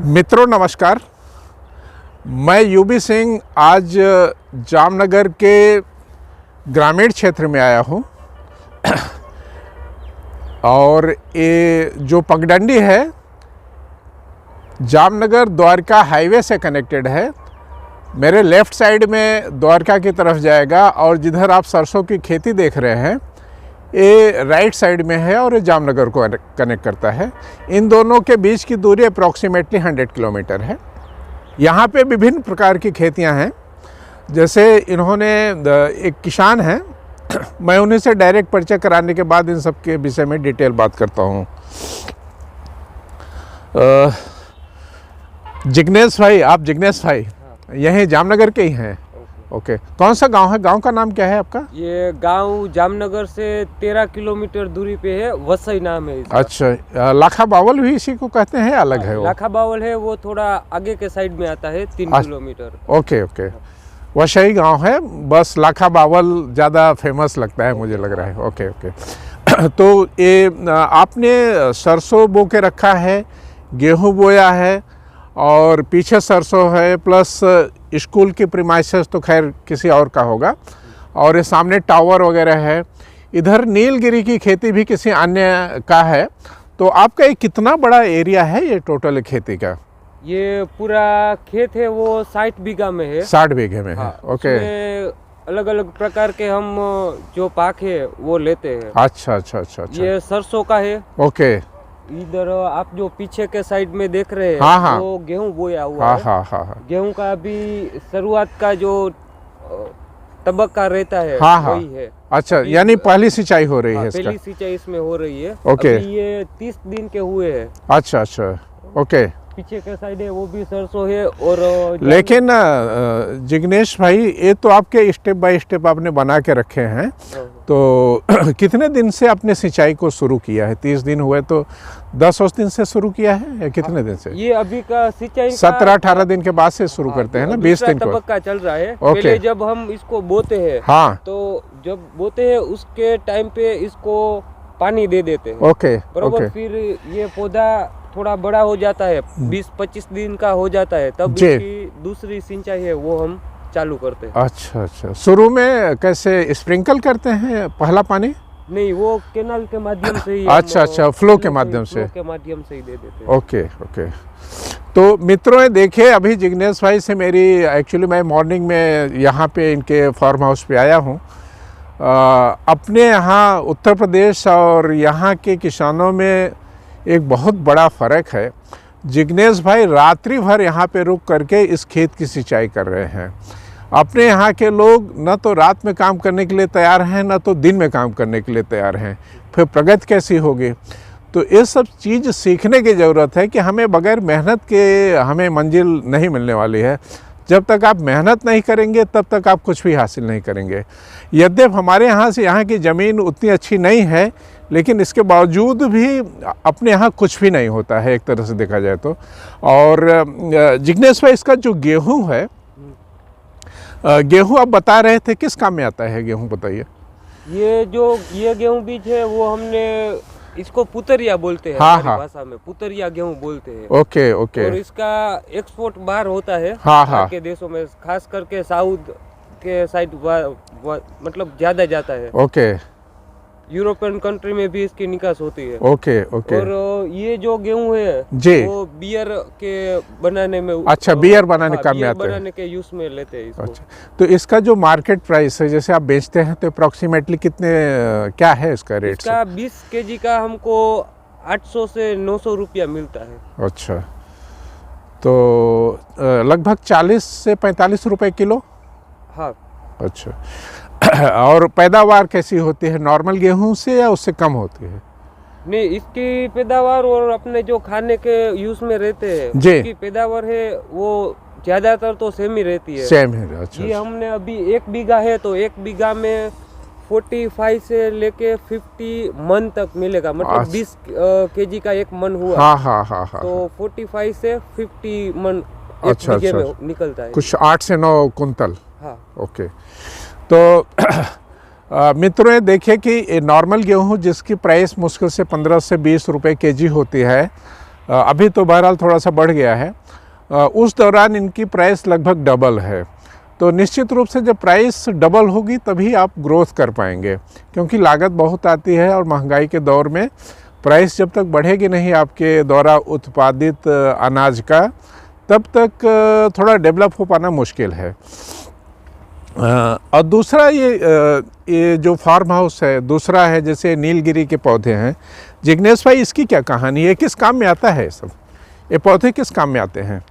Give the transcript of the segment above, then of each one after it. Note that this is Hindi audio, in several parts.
मित्रों नमस्कार। मैं यूबी सिंह आज जामनगर के ग्रामीण क्षेत्र में आया हूँ और ये जो पगडंडी है जामनगर द्वारका हाईवे से कनेक्टेड है। मेरे लेफ़्ट साइड में द्वारका की तरफ जाएगा और जिधर आप सरसों की खेती देख रहे हैं ये राइट साइड में है और ये जामनगर को कनेक्ट करता है। इन दोनों के बीच की दूरी अप्रॉक्सीमेटली 100 किलोमीटर है। यहाँ पे विभिन्न प्रकार की खेतियाँ हैं। जैसे इन्होंने एक किसान हैं मैं उन्हीं से डायरेक्ट परिचय कराने के बाद इन सब के विषय में डिटेल बात करता हूँ। जिग्नेश भाई, आप जिग्नेश भाई यहीं जामनगर के ही हैं? ओके। कौन सा गांव है? गांव का नाम क्या है आपका? ये गांव जामनगर से 13 किलोमीटर दूरी पे है, वसई नाम है इसका। अच्छा, लाखा बावल भी इसी को कहते हैं, अलग है वो? लाखा बावल है वो थोड़ा आगे के साइड में आता है 3 किलोमीटर। ओके ओके, वसई गांव है, बस लाखा बावल ज़्यादा फेमस लगता है मुझे लग रहा है। Okay okay. तो ये आपने सरसों बो के रखा है, गेहूँ बोया है और पीछे सरसों है, प्लस स्कूल की प्रीमाइसेस तो खैर किसी और का होगा, और ये सामने टावर वगैरह है। इधर नीलगिरी की खेती भी किसी अन्य का है। तो आपका ये कितना बड़ा एरिया है ये टोटल खेती का? ये पूरा खेत है वो 60 बीघा में है। 60 बीघे में है। हाँ, ओके। अलग अलग प्रकार के हम जो पाक है वो लेते हैं। अच्छा अच्छा अच्छा अच्छा। ये सरसों का है। ओके। इधर आप जो पीछे के साइड में देख रहे हैं, हाँ, हाँ। वो गेहूं बोया हुआ हाँ है। हाँ हाँ हाँ। गेहूं का अभी शुरुआत का जो तबक्का रहता है हाँ हाँ। वही है। अच्छा, यानी पहली सिंचाई हो रही है इसका? पहली सिंचाई इसमें हो रही है। ओके। अभी ये 30 दिन के हुए हैं। अच्छा अच्छा। ओके। पीछे के साइड है वो भी सरसों है। और लेकिन जिग्नेश भाई, ये तो आपके स्टेप बाय स्टेप आपने बना के रखे हैं, तो कितने दिन से आपने सिंचाई को शुरू किया है? 30 दिन हुए तो 10-20 दिन से शुरू किया है या कितने दिन से? ये अभी का सिंचाई 17-18 दिन के बाद से शुरू करते हैं ना, 20 दिन को? तबक्का चल रहा है। पहले जब हम इसको बोते हैं, हाँ, तो जब बोते हैं उसके टाइम पे इसको पानी दे देते हैं। ओके बरोबर। ओके। फिर ये पौधा थोड़ा बड़ा हो जाता है, 20-25 दिन का हो जाता है, तब जी। इसकी दूसरी सिंचाई है वो हम चालू करते हैं। अच्छा अच्छा। शुरू में कैसे स्प्रिंकल करते हैं पहला पानी? नहीं, वो कैनाल के माध्यम से ही। अच्छा अच्छा, फ्लो के माध्यम से। फ्लो के माध्यम से ही दे देते हैं। Okay okay. तो मित्रों देखिए, अभी जिग्नेश भाई से मेरी एक्चुअली मैं मॉर्निंग में यहाँ पे इनके फार्म हाउस पे आया हूँ। अपने यहाँ उत्तर प्रदेश और यहाँ के किसानों में एक बहुत बड़ा फ़र्क है। जिग्नेश भाई रात्रि भर यहाँ पे रुक करके इस खेत की सिंचाई कर रहे हैं। अपने यहाँ के लोग न तो रात में काम करने के लिए तैयार हैं, न तो दिन में काम करने के लिए तैयार हैं। फिर प्रगति कैसी होगी? तो ये सब चीज़ सीखने की ज़रूरत है कि हमें बगैर मेहनत के हमें मंजिल नहीं मिलने वाली है। जब तक आप मेहनत नहीं करेंगे तब तक आप कुछ भी हासिल नहीं करेंगे। यद्यपि हमारे यहाँ से यहाँ की ज़मीन उतनी अच्छी नहीं है, लेकिन इसके बावजूद भी अपने यहाँ कुछ भी नहीं होता है एक तरह से देखा जाए तो। और जिग्नेश भाई, इसका जो गेहूँ है, गेहूँ आप बता रहे थे, किस काम में आता है गेहूँ, बताइए? ये गेहूँ बीज है वो हमने इसको पुतरिया बोलते हैं। हाँ, हमारी हाँ। भाषा में पुतरिया गेहूँ बोलते हैं। Okay okay. और इसका एक्सपोर्ट बाहर होता है। हाँ, बाहर हाँ। के देशों में, खास करके साउथ के साइड मतलब ज्यादा जाता है। ओके। यूरोपियन कंट्री में भी इसकी निकास होती है। Okay okay. और ये जो गेहूं है जी, वो बियर के बनाने में। अच्छा, बियर बनाने काम में बियर आते हैं। बनाने के यूज में लेते हैं इसको। अच्छा, तो इसका जो मार्केट प्राइस है, जैसे आप बेचते हैं, तो अप्रॉक्सीमेटली कितने क्या है इसका रेट? इसका 20 केजी का हमको 800 से 900 रुपया मिलता है। अच्छा, तो लगभग 40 से 45 रुपए किलो। हाँ। अच्छा। और पैदावार कैसी होती है, नॉर्मल गेहूं से या उससे कम होती है? नहीं, इसकी पैदावार और अपने जो खाने के यूज में रहते हैं जी। इसकी पैदावार है वो ज्यादातर तो सेम ही रहती है। सेम है। अच्छा। ये हमने अभी 1 बीघा है तो 1 बीघा में 45 से लेके 50 मन तक मिलेगा। मतलब 20 केजी का 1 मन हुआ। हाँ हाँ हाँ हाँ। तो 45 से 50 मन एक अच्छा, बीघे अच्छा। में निकलता है। कुछ 8 से 9 कुंतल। हाँ। ओके। तो मित्रों, ये देखिए कि नॉर्मल गेहूँ जिसकी प्राइस मुश्किल से 15 से 20 रुपए केजी होती है, अभी तो बहरहाल थोड़ा सा बढ़ गया है। उस दौरान इनकी प्राइस लगभग डबल है। तो निश्चित रूप से जब प्राइस डबल होगी तभी आप ग्रोथ कर पाएंगे, क्योंकि लागत बहुत आती है और महंगाई के दौर में प्राइस जब तक बढ़ेगी नहीं आपके द्वारा उत्पादित अनाज का, तब तक थोड़ा डेवलप हो पाना मुश्किल है। और दूसरा ये जो फार्म हाउस है, दूसरा है जैसे नीलगिरी के पौधे हैं। जिग्नेश भाई, इसकी क्या कहानी है, किस काम में आता है सब, ये पौधे किस काम में आते हैं?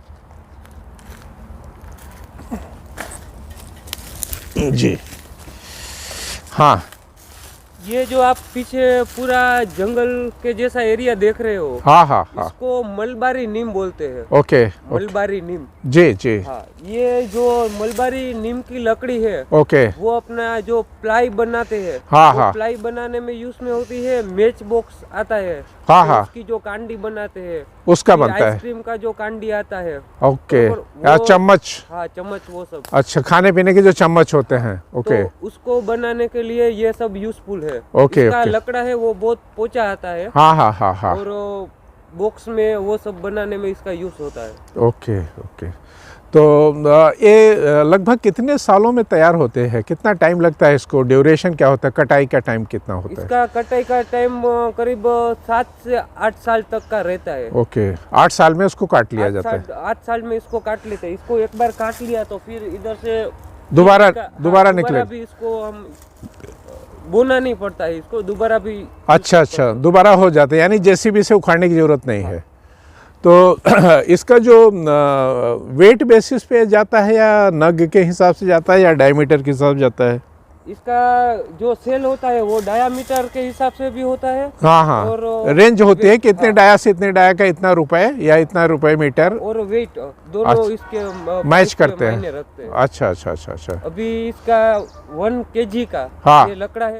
जी हाँ, ये जो आप पीछे पूरा जंगल के जैसा एरिया देख रहे हो, हाँ हाँ हाँ, इसको मलबारी नीम बोलते हैं। ओके, मलबारी नीम, जी जी, हाँ। ये जो मलबारी नीम की लकड़ी है, ओके, वो अपना जो प्लाई बनाते हैं, हाँ वो हाँ, प्लाई बनाने में यूज में होती है। मैच बॉक्स आता है, हाँ तो हाँ, उसकी जो कांडी बनाते हैं, उसका बनता है। आइसक्रीम का जो कांडी आता है, ओके, वो- चम्मच, हाँ चम्मच, वो सब। अच्छा, खाने पीने के जो चम्मच होते हैं, ओके, तो उसको बनाने के लिए ये सब यूजफुल है। ओके, इसका ओके, लकड़ा है वो बहुत पोचा आता है, हाँ हाँ हाँ हाँ, और बॉक्स में वो सब बनाने में इसका यूज होता है। Okay okay. तो ये लगभग कितने सालों में तैयार होते हैं, कितना टाइम लगता है इसको, ड्यूरेशन क्या होता है, कटाई का टाइम कितना होता है? इसका कटाई का टाइम करीब 7 से 8 साल तक का रहता है। ओके, 8 साल में उसको काट लिया जाता है? 8 साल में इसको काट लेते हैं। इसको एक बार काट लिया तो फिर इधर से दोबारा निकले? भी इसको हम बोना नहीं पड़ता है, इसको दोबारा भी। अच्छा अच्छा, दोबारा हो जाते हैं, यानी जेसीबी से उखाड़ने की ज़रूरत नहीं है। तो इसका जो वेट बेसिस पे जाता है, या नग के हिसाब से जाता है, या डायमीटर के हिसाब से जाता है? इसका जो सेल होता है वो डायामीटर के हिसाब से भी होता है। हाँ हाँ, और रेंज होती है कि इतने हाँ, डाया से इतने डाया का इतना रुपए या इतना रुपए मीटर, और वेट दोनों अच्छा, इसके मैच प्राइस के करते हैं। मायने रखते हैं। अच्छा अच्छा अच्छा अच्छा, अभी इसका 1 kg का हाँ, ये लकड़ा है।